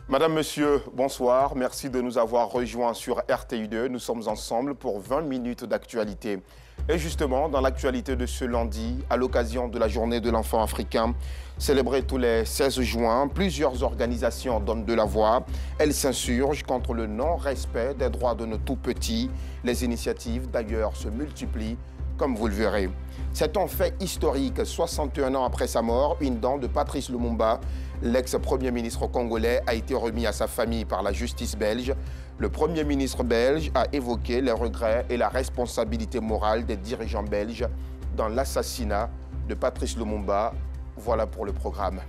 Madame, Monsieur, bonsoir. Merci de nous avoir rejoints sur RTI2. Nous sommes ensemble pour 20 minutes d'actualité. Et justement, dans l'actualité de ce lundi, à l'occasion de la journée de l'enfant africain, célébrée tous les 16 juin, plusieurs organisations donnent de la voix. Elles s'insurgent contre le non-respect des droits de nos tout-petits. Les initiatives, d'ailleurs, se multiplient, comme vous le verrez. C'est un fait historique. 61 ans après sa mort, une dent de Patrice Lumumba, l'ex-premier ministre congolais, a été remis à sa famille par la justice belge. Le premier ministre belge a évoqué les regrets et la responsabilité morale des dirigeants belges dans l'assassinat de Patrice Lumumba. Voilà pour le programme.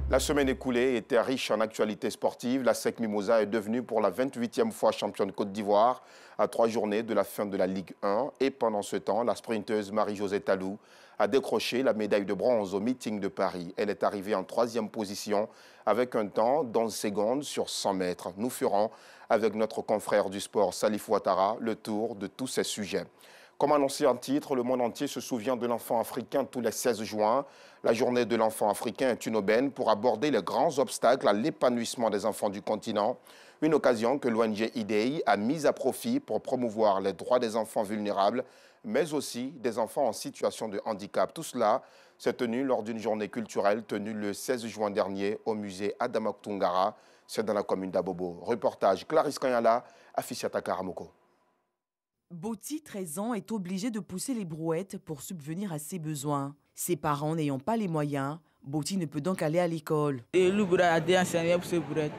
La semaine écoulée était riche en actualités sportives. La SEC Mimosa est devenue pour la 28e fois championne Côte d'Ivoire à 3 journées de la fin de la Ligue 1. Et pendant ce temps, la sprinteuse Marie-Josée Talou a décroché la médaille de bronze au meeting de Paris. Elle est arrivée en 3e position avec un temps d'11 secondes sur 100 mètres. Nous ferons, avec notre confrère du sport Salif Ouattara, le tour de tous ces sujets. Comme annoncé en titre, le monde entier se souvient de l'enfant africain tous les 16 juin. La journée de l'enfant africain est une aubaine pour aborder les grands obstacles à l'épanouissement des enfants du continent. Une occasion que l'ONG IDEI a mise à profit pour promouvoir les droits des enfants vulnérables, mais aussi des enfants en situation de handicap. Tout cela s'est tenu lors d'une journée culturelle tenue le 16 juin dernier au musée Adama Tungara. C'est dans la commune d'Abobo. Reportage Clarisse Kanyala, Afficiata Karamoko. Boti, 13 ans, est obligé de pousser les brouettes pour subvenir à ses besoins. Ses parents n'ayant pas les moyens, Boti ne peut donc aller à l'école. Et le brouette a déjà enseigné pour ces brouettes.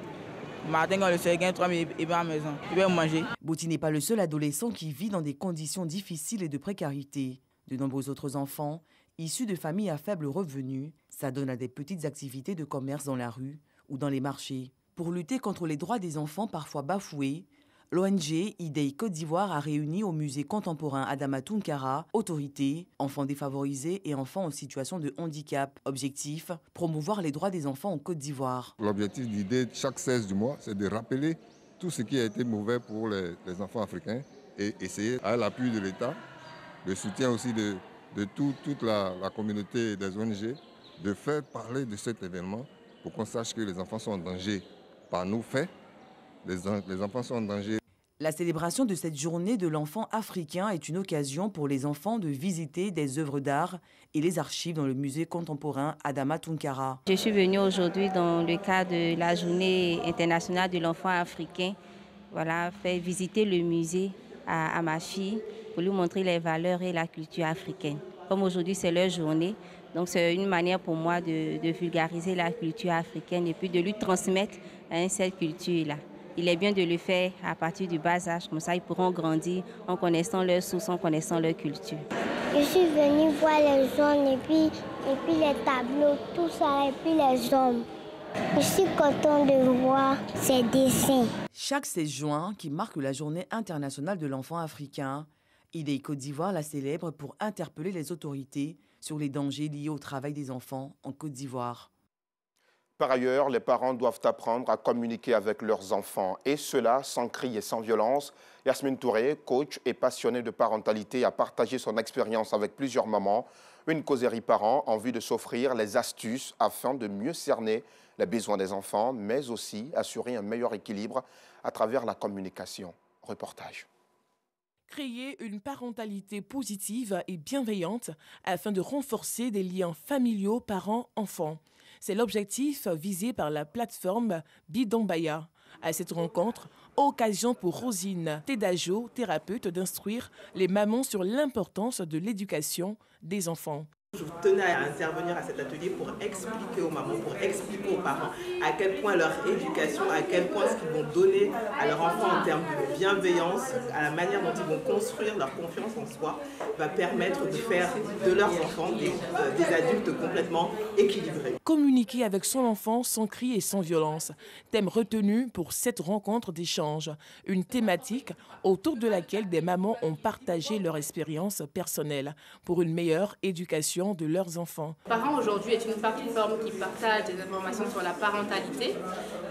Matin, quand le séguin, 3 000, il va à la maison. Il va manger. Boti n'est pas le seul adolescent qui vit dans des conditions difficiles et de précarité. De nombreux autres enfants, issus de familles à faible revenu, s'adonnent à des petites activités de commerce dans la rue ou dans les marchés. Pour lutter contre les droits des enfants parfois bafoués, l'ONG IDEI Côte d'Ivoire a réuni au musée contemporain Adama Tunkara autorités, enfants défavorisés et enfants en situation de handicap. Objectif, promouvoir les droits des enfants en Côte d'Ivoire. L'objectif d'IDEI, chaque 16 du mois, c'est de rappeler tout ce qui a été mauvais pour les enfants africains et essayer, à l'appui de l'État, le soutien aussi de toute la communauté des ONG, de faire parler de cet événement pour qu'on sache que les enfants sont en danger par nos faits. Les enfants sont en danger. La célébration de cette journée de l'enfant africain est une occasion pour les enfants de visiter des œuvres d'art et les archives dans le musée contemporain Adama Tunkara. Je suis venue aujourd'hui dans le cadre de la journée internationale de l'enfant africain. Voilà, faire visiter le musée à ma fille pour lui montrer les valeurs et la culture africaine. Comme aujourd'hui c'est leur journée, donc c'est une manière pour moi de vulgariser la culture africaine et puis de lui transmettre cette culture-là. Il est bien de le faire à partir du bas âge, comme ça ils pourront grandir en connaissant leurs sources, en connaissant leur culture. Je suis venue voir les jaunes et puis les tableaux, tout ça, et puis les hommes. Je suis contente de voir ces dessins. Chaque 16 juin, qui marque la journée internationale de l'enfant africain, IDEI Côte d'Ivoire la célèbre pour interpeller les autorités sur les dangers liés au travail des enfants en Côte d'Ivoire. Par ailleurs, les parents doivent apprendre à communiquer avec leurs enfants, et cela sans cri et sans violence. Yasmine Touré, coach et passionnée de parentalité, a partagé son expérience avec plusieurs mamans. Une causerie parents en vue de s'offrir les astuces afin de mieux cerner les besoins des enfants, mais aussi assurer un meilleur équilibre à travers la communication. Reportage. Créer une parentalité positive et bienveillante afin de renforcer des liens familiaux parents-enfants. C'est l'objectif visé par la plateforme Bidonbaya. À cette rencontre, occasion pour Rosine Tedajo, thérapeute, d'instruire les mamans sur l'importance de l'éducation des enfants. Je tenais à intervenir à cet atelier pour expliquer aux mamans, pour expliquer aux parents à quel point leur éducation, à quel point ce qu'ils vont donner à leur enfant en termes de bienveillance, à la manière dont ils vont construire leur confiance en soi, va permettre de faire de leurs enfants des adultes complètement équilibrés. Communiquer avec son enfant sans cri et sans violence. Thème retenu pour cette rencontre d'échange. Une thématique autour de laquelle des mamans ont partagé leur expérience personnelle pour une meilleure éducation l'éducation de leurs enfants. Parents aujourd'hui est une plateforme qui partage des informations sur la parentalité.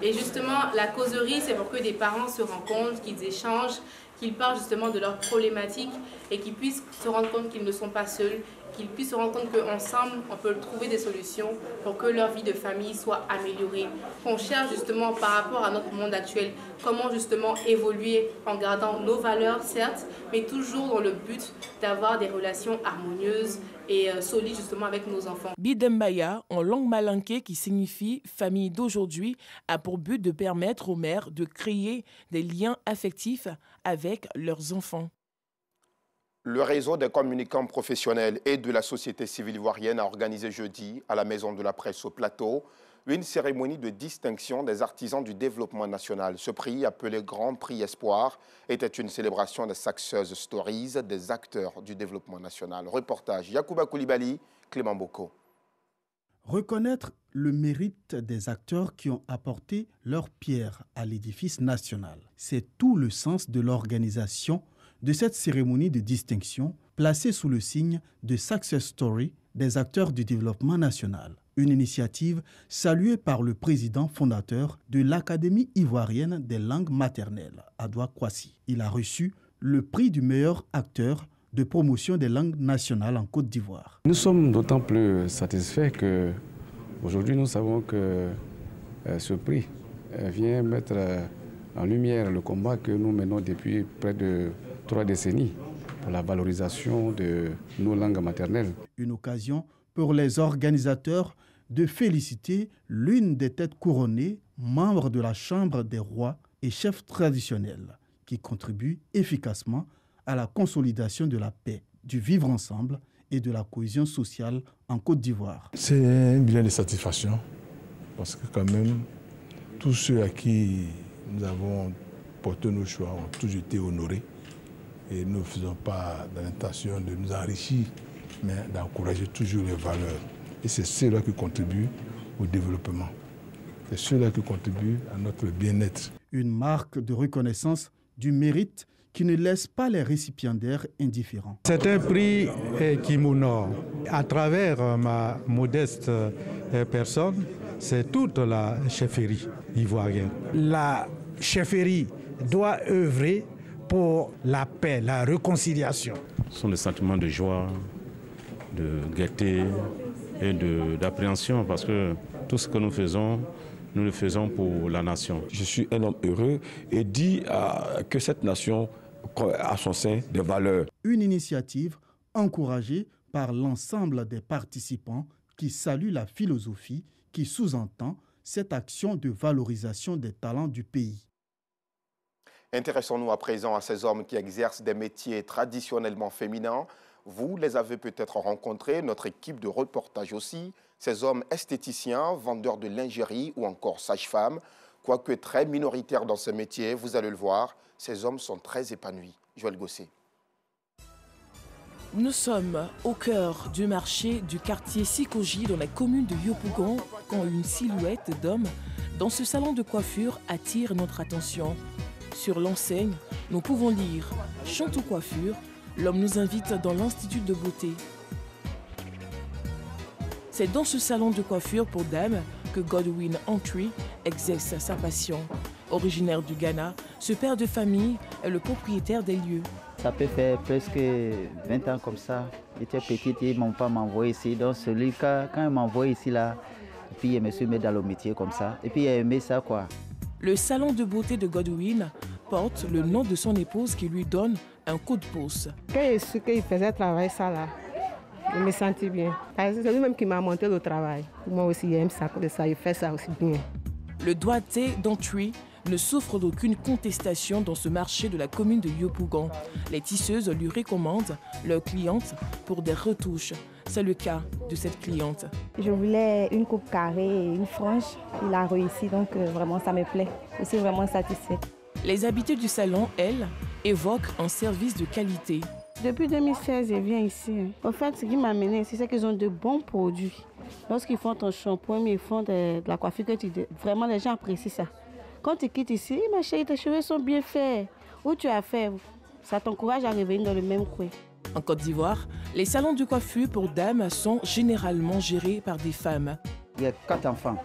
Et justement, la causerie, c'est pour que des parents se rencontrent, qu'ils échangent, qu'ils parlent justement de leurs problématiques et qu'ils puissent se rendre compte qu'ils ne sont pas seuls, qu'ils puissent se rendre compte qu'ensemble, on peut trouver des solutions pour que leur vie de famille soit améliorée. On cherche justement par rapport à notre monde actuel, comment justement évoluer en gardant nos valeurs, certes, mais toujours dans le but d'avoir des relations harmonieuses et solides justement avec nos enfants. Bidembaya, en langue malinké qui signifie famille d'aujourd'hui, a pour but de permettre aux mères de créer des liens affectifs avec leurs enfants. Le réseau des communicants professionnels et de la société civile ivoirienne a organisé jeudi, à la Maison de la Presse au Plateau, une cérémonie de distinction des artisans du développement national. Ce prix, appelé Grand Prix Espoir, était une célébration des Success Stories des acteurs du développement national. Reportage Yacouba Koulibaly, Clément Boko. Reconnaître le mérite des acteurs qui ont apporté leur pierre à l'édifice national. C'est tout le sens de l'organisation de cette cérémonie de distinction placée sous le signe de Success Story des acteurs du développement national. Une initiative saluée par le président fondateur de l'Académie ivoirienne des langues maternelles, Adoua Kwasi. Il a reçu le prix du meilleur acteur de promotion des langues nationales en Côte d'Ivoire. Nous sommes d'autant plus satisfaits que aujourd'hui nous savons que ce prix vient mettre en lumière le combat que nous menons depuis près de 3 décennies pour la valorisation de nos langues maternelles. Une occasion pour les organisateurs de féliciter l'une des têtes couronnées, membre de la Chambre des rois et chefs traditionnels, qui contribue efficacement à la consolidation de la paix, du vivre ensemble et de la cohésion sociale en Côte d'Ivoire. C'est un bilan de satisfaction parce que quand même, tous ceux à qui nous avons porté nos choix ont toujours été honorés et nous ne faisons pas dans l'intention de nous enrichir, mais d'encourager toujours les valeurs. Et c'est cela qui contribue au développement. C'est cela qui contribue à notre bien-être. Une marque de reconnaissance du mérite qui ne laisse pas les récipiendaires indifférents. C'est un prix qui m'honore. À travers ma modeste personne, c'est toute la chefferie ivoirienne. La chefferie doit œuvrer pour la paix, la réconciliation. Ce sont des sentiments de joie, de gaieté et d'appréhension parce que tout ce que nous le faisons pour la nation. Je suis un homme heureux et dis que cette nation a son sein des valeurs. Une initiative encouragée par l'ensemble des participants qui saluent la philosophie qui sous-entend cette action de valorisation des talents du pays. Intéressons-nous à présent à ces hommes qui exercent des métiers traditionnellement féminins. Vous les avez peut-être rencontrés, notre équipe de reportage aussi. Ces hommes esthéticiens, vendeurs de lingerie ou encore sages-femmes, quoique très minoritaires dans ces métiers, vous allez le voir, ces hommes sont très épanouis. Joël Gosset. Nous sommes au cœur du marché du quartier Sikoji dans la commune de Yopougon quand une silhouette d'homme dans ce salon de coiffure attire notre attention. Sur l'enseigne, nous pouvons lire « Chantou Coiffure ». L'homme nous invite dans l'Institut de beauté. C'est dans ce salon de coiffure pour dames que Godwin Antwi exerce sa passion. Originaire du Ghana, ce père de famille est le propriétaire des lieux. Ça peut faire presque 20 ans comme ça. J'étais petite et mon père m'envoie ici. Donc celui quand il m'envoie ici là, et puis je me suis mis dans le métier comme ça. Et puis il a aimé ça quoi. Le salon de beauté de Godwin porte le nom de son épouse qui lui donne un coup de pouce. Quand j'ai su qu'il faisait travailler ça là, je me sentis bien. C'est lui-même qui m'a monté le travail. Moi aussi j'aime ça, comme ça, il fait ça aussi bien. Le doigté d'Antwi ne souffre d'aucune contestation dans ce marché de la commune de Yopougon. Les tisseuses lui recommandent leurs clientes pour des retouches. C'est le cas de cette cliente. Je voulais une coupe carrée et une frange. Il a réussi, donc vraiment ça me plaît. Je suis vraiment satisfaite. Les habitués du salon, elles, évoquent un service de qualité. Depuis 2016, je viens ici. En fait, ce qui m'a amené ici, c'est qu'ils ont de bons produits. Lorsqu'ils font ton shampoing, ils font de la coiffure, vraiment les gens apprécient ça. Quand tu quittes ici, ma chérie, tes cheveux sont bien faits. Où tu as fait, ça t'encourage à revenir dans le même coin. En Côte d'Ivoire, les salons de coiffure pour dames sont généralement gérés par des femmes. Il y a 4 enfants.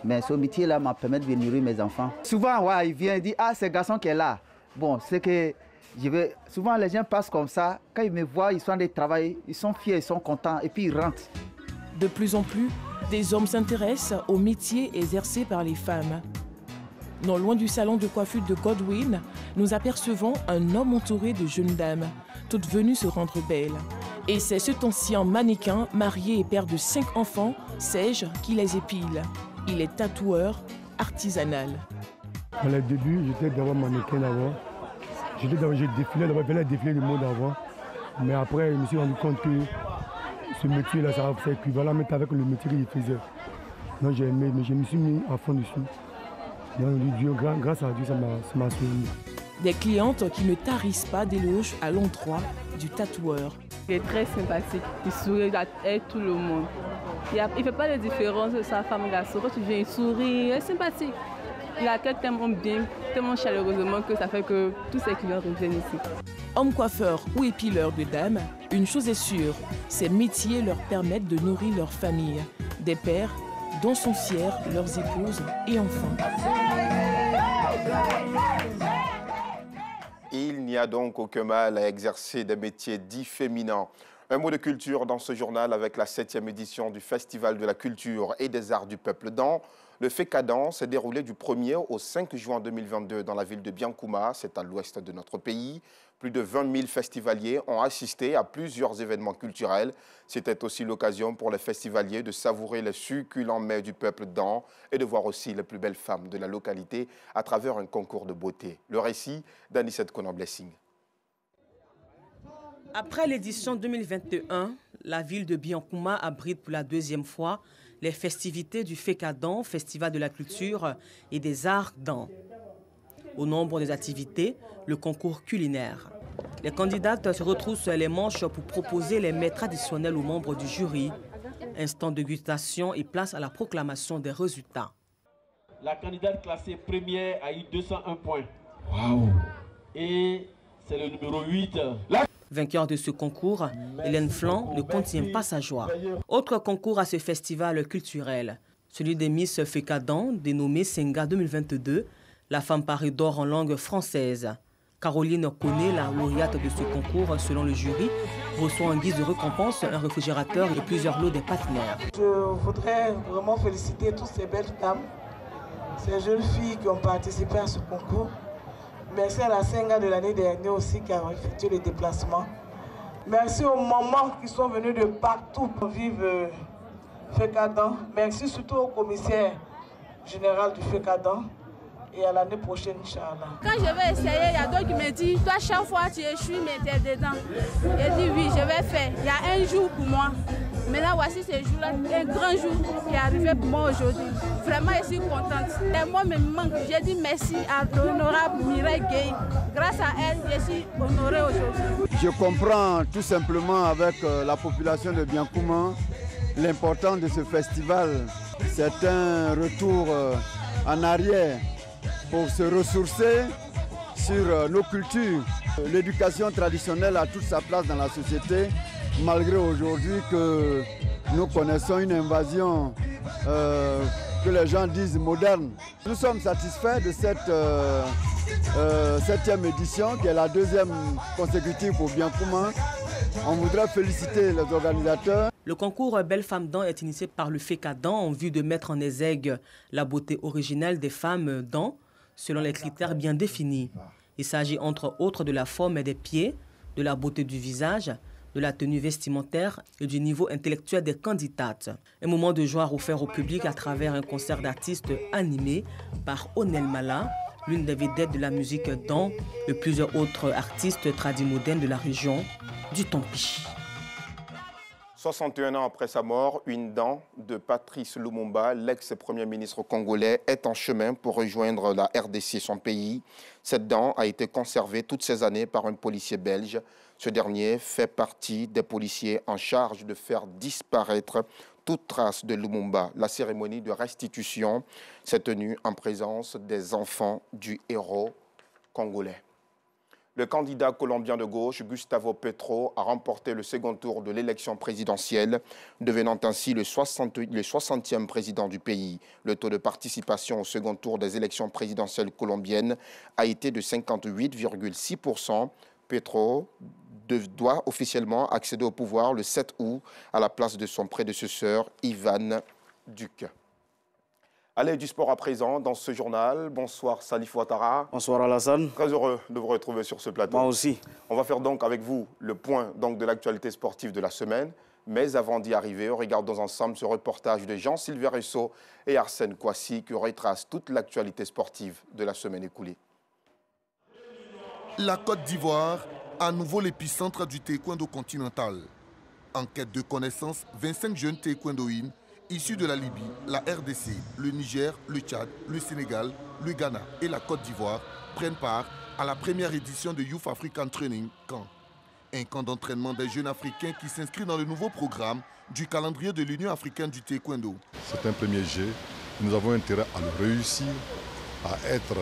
Mais ce métier-là m'a permis de nourrir mes enfants. Souvent, ouais, il vient et dit, ah, c'est le garçon qui est là. Bon, c'est que souvent les gens passent comme ça. Quand ils me voient, ils sont en train de travailler, ils sont fiers, ils sont contents et puis ils rentrent. De plus en plus, des hommes s'intéressent aux métiers exercés par les femmes. Non loin du salon de coiffure de Godwin, nous apercevons un homme entouré de jeunes dames, toutes venues se rendre belles. Et c'est cet ancien mannequin, marié et père de 5 enfants, Serge, qui les épile. Il est tatoueur artisanal. Dans les débuts, j'étais d'abord mannequin d'abord. J'ai défilé d'abord, je défiler le monde avant. Mais après, je me suis rendu compte que ce métier-là, ça fait équivalent avec le métier qu'il faisait. Donc j'ai aimé, mais je me suis mis à fond dessus. Grâce à Dieu, ça m'a souri. Des clientes qui ne tarissent pas d'éloges à l'endroit du tatoueur. Il est très sympathique, il sourit avec tout le monde. Il ne fait pas de différence de sa femme garçon. Quand tu viens, il sourit, il est sympathique. Il accueille tellement bien, tellement chaleureusement que ça fait que tous ses clients reviennent ici. Hommes coiffeurs ou épileurs de dames, une chose est sûre, ces métiers leur permettent de nourrir leur famille. Des pères dont sont fiers leurs épouses et enfants. Il n'y a donc aucun mal à exercer des métiers dits féminins. Un mot de culture dans ce journal avec la 7e édition du Festival de la culture et des arts du peuple Dan. Le FECADAN s'est déroulé du 1er au 5 juin 2022 dans la ville de Biankouma, c'est à l'ouest de notre pays. Plus de 20 000 festivaliers ont assisté à plusieurs événements culturels. C'était aussi l'occasion pour les festivaliers de savourer les succulents mets du peuple Dan et de voir aussi les plus belles femmes de la localité à travers un concours de beauté. Le récit d'Anicette Conan-Blessing. Après l'édition 2021, la ville de Biankouma abrite pour la 2e fois les festivités du FECADAN, Festival de la culture et des arts Dan. Au nombre des activités, le concours culinaire. Les candidates se retroussent les manches pour proposer les mets traditionnels aux membres du jury. Instant de dégustation et place à la proclamation des résultats. La candidate classée première a eu 201 points. Waouh! Et c'est le numéro 8. Vainqueur de ce concours, Hélène Flan ne contient pas sa joie. Autre concours à ce festival culturel, celui des Miss FECADAN, dénommé Senga 2022, la femme parée d'or en langue française. Caroline Koné, la lauréate de ce concours, selon le jury, reçoit en guise de récompense un réfrigérateur et plusieurs lots des partenaires. Je voudrais vraiment féliciter toutes ces belles dames, ces jeunes filles qui ont participé à ce concours. Merci à la Senga de l'année dernière aussi qui a effectué les déplacements. Merci aux mamans qui sont venues de partout pour vivre FECADAN. Merci surtout au commissaire général du FECADAN. Et à l'année prochaine, Inch'Allah. Quand je vais essayer, il y a d'autres qui me disent, toi chaque fois tu échoues, mais tu es dedans. J'ai dit oui, je vais faire. Il y a un jour pour moi. Maintenant, voici ce jour-là, un grand jour qui est arrivé pour moi aujourd'hui. Vraiment, je suis contente. Les mots me manquent. J'ai dit merci à l'honorable Mireille Gueye. Grâce à elle, je suis honorée aujourd'hui. Je comprends tout simplement avec la population de Biankouma l'importance de ce festival. C'est un retour en arrière pour se ressourcer sur nos cultures. L'éducation traditionnelle a toute sa place dans la société, malgré aujourd'hui que nous connaissons une invasion que les gens disent moderne. Nous sommes satisfaits de cette 7e édition, qui est la 2e consécutive pour Biankouma. On voudrait féliciter les organisateurs. Le concours Belle Femme Dan est initié par le FECADAN en vue de mettre en exergue la beauté originelle des femmes Dan, selon les critères bien définis. Il s'agit entre autres de la forme des pieds, de la beauté du visage, de la tenue vestimentaire et du niveau intellectuel des candidates. Un moment de joie offert au public à travers un concert d'artistes animé par Onel Mala, l'une des vedettes de la musique Dan, et plusieurs autres artistes tradimodernes de la région du Tampi. 61 ans après sa mort, une dent de Patrice Lumumba, l'ex-premier ministre congolais, est en chemin pour rejoindre la RDC, son pays. Cette dent a été conservée toutes ces années par un policier belge. Ce dernier fait partie des policiers en charge de faire disparaître toute trace de Lumumba. La cérémonie de restitution s'est tenue en présence des enfants du héros congolais. Le candidat colombien de gauche, Gustavo Petro, a remporté le second tour de l'élection présidentielle, devenant ainsi le 60e président du pays. Le taux de participation au second tour des élections présidentielles colombiennes a été de 58,6%. Petro doit officiellement accéder au pouvoir le 7 août à la place de son prédécesseur, Ivan Duque. Allez, du sport à présent dans ce journal. Bonsoir Salif Ouattara. Bonsoir Alassane. Très heureux de vous retrouver sur ce plateau. Moi aussi. On va faire donc avec vous le point de l'actualité sportive de la semaine. Mais avant d'y arriver, regardons ensemble ce reportage de Jean-Sylvain Russo et Arsène Kouassi qui retrace toute l'actualité sportive de la semaine écoulée. La Côte d'Ivoire, à nouveau l'épicentre du taekwondo continental. En quête de connaissances, 25 jeunes taekwondoïnes issus de la Libye, la RDC, le Niger, le Tchad, le Sénégal, le Ghana et la Côte d'Ivoire prennent part à la première édition de Youth African Training Camp. Un camp d'entraînement des jeunes africains qui s'inscrit dans le nouveau programme du calendrier de l'Union africaine du taekwondo. C'est un premier jet. Nous avons intérêt à le réussir, à être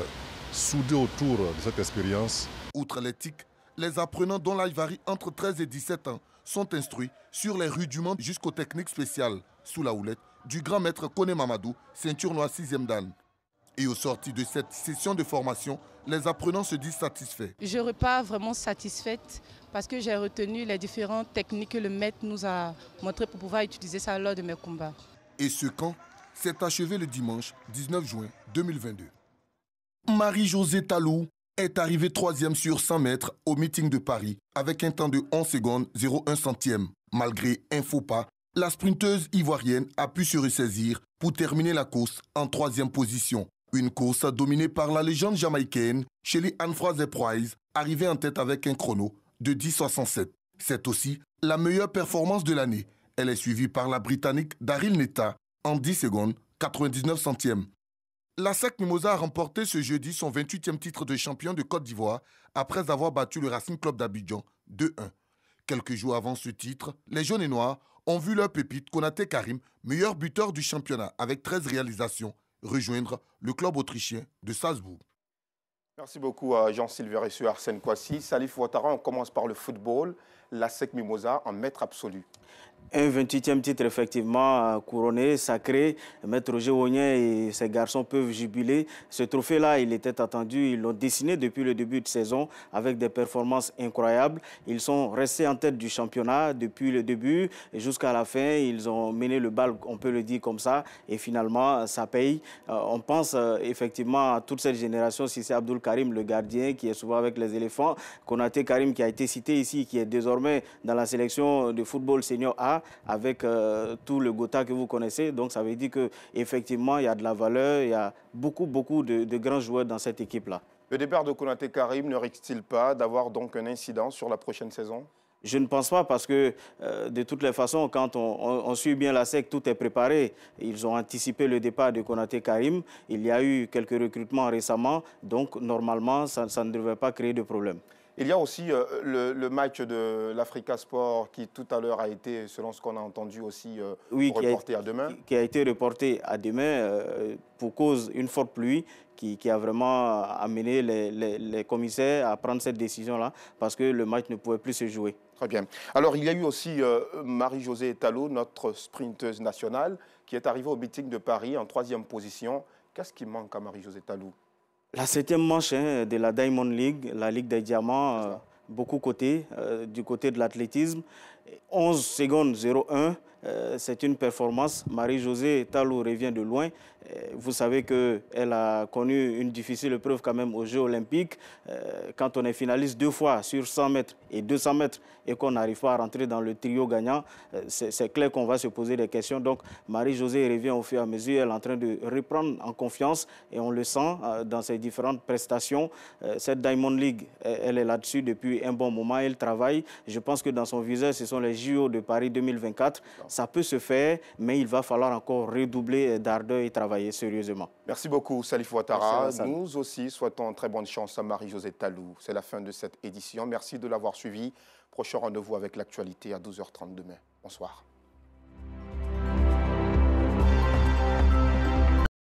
soudés autour de cette expérience. Outre l'éthique, les apprenants dont l'âge varie entre 13 et 17 ans sont instruits sur les rudiments jusqu'aux techniques spéciales sous la houlette du grand maître Kone Mamadou, ceinture noire 6e dan. Et au sorti de cette session de formation, les apprenants se disent satisfaits. Je ne repars vraiment satisfaite parce que j'ai retenu les différentes techniques que le maître nous a montrées pour pouvoir utiliser ça lors de mes combats. Et ce camp s'est achevé le dimanche 19 juin 2022. Marie-Josée Talou est arrivée 3e sur 100 mètres au meeting de Paris avec un temps de 11 secondes 01 centième. Malgré un faux pas, la sprinteuse ivoirienne a pu se ressaisir pour terminer la course en 3e position. Une course dominée par la légende jamaïcaine Shelly Anne-Fraser Price, arrivée en tête avec un chrono de 10,67. C'est aussi la meilleure performance de l'année. Elle est suivie par la Britannique Daryl Netta en 10 secondes 99 centièmes. La SEC Mimosa a remporté ce jeudi son 28e titre de champion de Côte d'Ivoire après avoir battu le Racing Club d'Abidjan 2-1. Quelques jours avant ce titre, les jaunes et noirs ont vu leur pépite Konaté Karim, meilleur buteur du championnat avec 13 réalisations, rejoindre le club autrichien de Salzbourg. Merci beaucoup à Jean-Sylvain et Arsène Kouassi. Salif Ouattara, on commence par le football. La SEC Mimosa en maître absolu. Un 28e titre effectivement couronné, sacré. Maître Roger Ognien et ses garçons peuvent jubiler. Ce trophée-là, il était attendu. Ils l'ont dessiné depuis le début de saison avec des performances incroyables. Ils sont restés en tête du championnat depuis le début jusqu'à la fin. Ils ont mené le bal, on peut le dire comme ça. Et finalement, ça paye. On pense effectivement à toute cette génération. Si c'est Abdoul Karim, le gardien, qui est souvent avec les éléphants. Konaté Karim, qui a été cité ici, qui est désormais dans la sélection de football senior A, avec tout le Gotha que vous connaissez. Donc ça veut dire qu'effectivement, il y a de la valeur, il y a beaucoup de grands joueurs dans cette équipe-là. Le départ de Konaté Karim ne risque-t-il pas d'avoir donc un incident sur la prochaine saison? Je ne pense pas parce que de toutes les façons, quand on suit bien la SEC, tout est préparé. Ils ont anticipé le départ de Konaté Karim. Il y a eu quelques recrutements récemment, donc normalement, ça ne devrait pas créer de problème. Il y a aussi le match de l'Africa Sport qui tout à l'heure a été, selon ce qu'on a entendu aussi, reporté à demain. Qui a été reporté à demain pour cause d'une forte pluie qui a vraiment amené les commissaires à prendre cette décision-là parce que le match ne pouvait plus se jouer. Très bien. Alors il y a eu aussi Marie-Josée Talou, notre sprinteuse nationale, qui est arrivée au meeting de Paris en 3e position. Qu'est-ce qui manque à Marie-Josée Talou? La 7e manche de la Diamond League, la Ligue des Diamants, beaucoup du côté de l'athlétisme. 11 secondes 01, c'est une performance. Marie-Josée Talou revient de loin. Vous savez qu'elle a connu une difficile épreuve quand même aux Jeux Olympiques. Quand on est finaliste 2 fois sur 100 mètres et 200 mètres et qu'on n'arrive pas à rentrer dans le trio gagnant, c'est clair qu'on va se poser des questions. Donc Marie-Josée revient au fur et à mesure. Elle est en train de reprendre en confiance et on le sent dans ses différentes prestations. Cette Diamond League, elle est là-dessus depuis un bon moment. Elle travaille. Je pense que dans son viseur, ce sont les JO de Paris 2024. Ça peut se faire, mais il va falloir encore redoubler d'ardeur et travailler sérieusement. Merci beaucoup, Salif Ouattara. Nous aussi souhaitons très bonne chance à Marie-Josée Talou. C'est la fin de cette édition. Merci de l'avoir suivi. Prochain rendez-vous avec l'actualité à 12h30 demain. Bonsoir.